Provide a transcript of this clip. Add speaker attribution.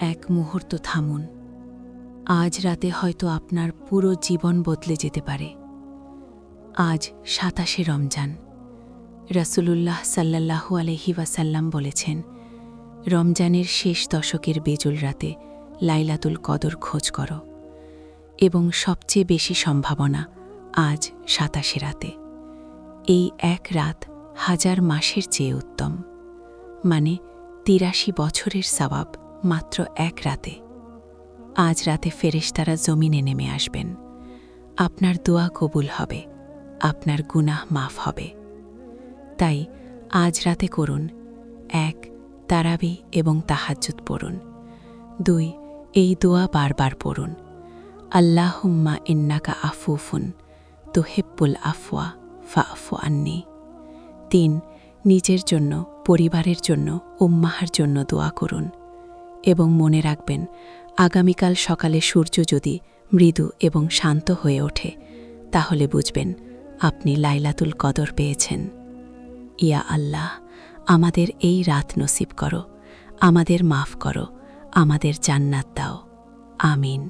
Speaker 1: এক মুহূর্ত থামুন। আজ রাতে হয়তো আপনার পুরো জীবন বদলে যেতে পারে। আজ ২৭শে রমজান। রাসূলুল্লাহ সাল্লাল্লাহু আলাইহি ওয়াসাল্লাম বলেছেন, রমজানের শেষ দশকের বেজুল রাতে লাইলাতুল কদর খোঁজ করো, এবং সবচেয়ে বেশি সম্ভাবনা আজ ২৭শে রাতে। এই এক রাত ১০০০ মাসের চেয়ে উত্তম, মানে ৮৩ বছরের সওয়াব মাত্র এক রাতে। আজ রাতে ফেরেশতারা জমিনে নেমে আসবেন, আপনার দোয়া কবুল হবে, আপনার গুনাহ মাফ হবে। তাই আজ রাতে করুন ১. তারাবি এবং তাহাজ্জুদ পড়ুন। ২. এই দোয়া বারবার পড়ুন, আল্লাহুম্মা ইন্নাকা আফুফুন তুহিব্বুল আফওয়া ফাফু আন্নি। ৩. নিজের জন্য, পরিবারের জন্য, উম্মাহর জন্য দোয়া করুন, এবং মনে রাখবেন আগামীকাল সকালে সূর্য যদি মৃদু এবং শান্ত হয়ে ওঠে, তাহলে বুঝবেন আপনি লাইলাতুল কদর পেয়েছেন। ইয়া আল্লাহ, আমাদের এই রাত নসিব করো, আমাদের মাফ করো, আমাদের জান্নাত দাও। আমিন।